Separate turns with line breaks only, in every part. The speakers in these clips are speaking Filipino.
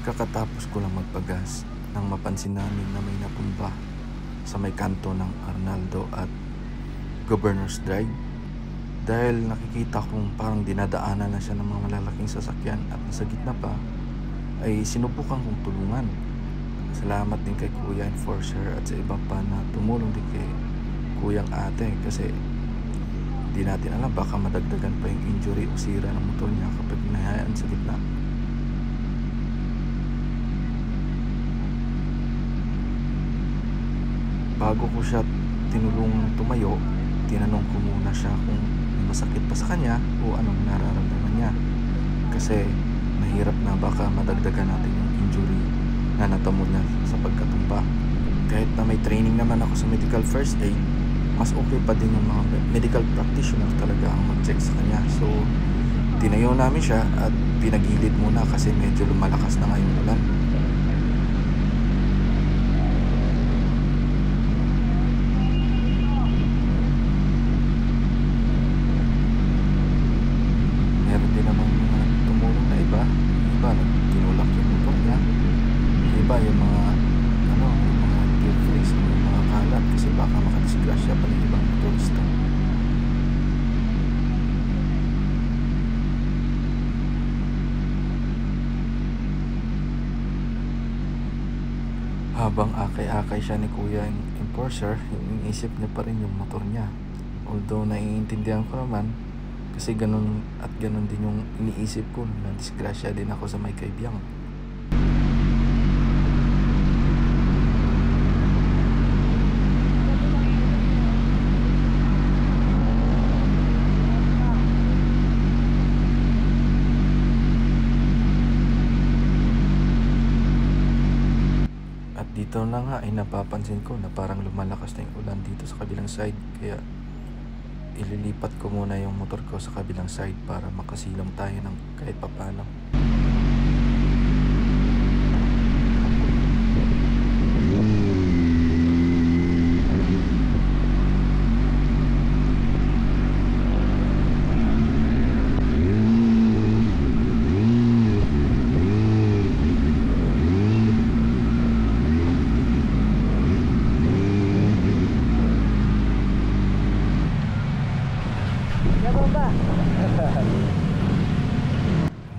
Kakatapos ko lang magpagas nang mapansin namin na may natumba sa may kanto ng Arnaldo at Governor's Drive. Dahil nakikita kong parang dinadaanan na siya ng mga malalaking sasakyan at nasa gitna pa, ay sinubukan kong tulungan. Salamat din kay Kuya Enforcer at sa iba pa na tumulong din kay Kuyang Ate, kasi hindi natin alam, baka madagdagan pa yung injury o sira ng motor niya kapag hinahayaan sa gitna. Bago ko siya tinulungang tumayo, tinanong ko muna siya kung may masakit pa sa kanya o anong nararamdaman niya. Kasi mahirap na baka madagdagan natin yung injury na natamo niya sa pagkatumba. Kahit na may training naman ako sa medical first aid, mas okay pa din yung mga medical practitioner talaga ang mag-check sa kanya. So, tinayo namin siya at pinagilid muna kasi medyo lumalakas na nga yung ulan. Meron din naman mga tumulong na iba. Iba, tinulak yung motor niya. Iba yung mga yung mga deal-freeze, yung mga kalat kasi baka makadisgrasya pa ng ibang motorista. Habang akay-akay siya ni Kuya Enforcer, iniisip niya pa rin yung motor niya. Although naiintindihan ko naman, kasi ganun at ganun din yung iniisip ko na disgrasya din ako sa may Kaibiyang. At dito na nga ay napapansin ko na parang lumalakas na yung ulan dito sa kabilang side, kaya ililipat ko muna yung motor ko sa kabilang side para makasilong tayo ng kahit papano.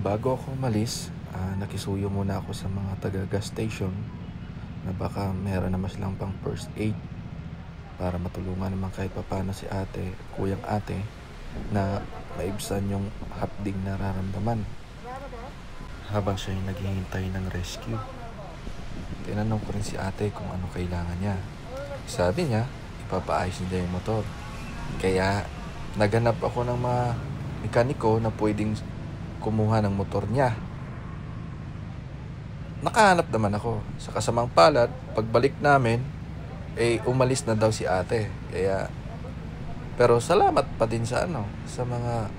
Bago ako umalis, nakisuyo muna ako sa mga taga-gas station na baka meron naman silang pang first aid para matulungan naman kahit papano si ate, Kuyang Ate, na maibsan yung hapding nararamdaman habang siya yung naghihintay ng rescue. Tinanong ko rin si ate kung ano kailangan niya. Sabi niya, ipapaayos niya yung motor. Kaya naghanap ako ng mga mekaniko na pwedeng kumuha ng motor niya. Nakahanap naman ako. Sa kasamang palad, pagbalik namin, umalis na daw si ate. Pero salamat pa din sa mga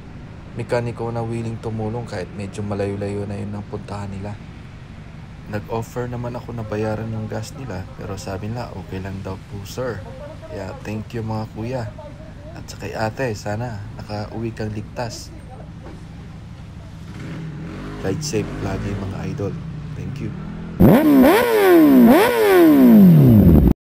mekaniko na willing tumulong kahit medyo malayo-layo na yun ang puntahan nila. Nag-offer naman ako na bayaran yung gas nila, pero sabi nila okay lang daw po sir. Kaya thank you mga kuya. At sa kay ate, sana nakauwi kang ligtas. Ride safe lagi mga idol. Thank you.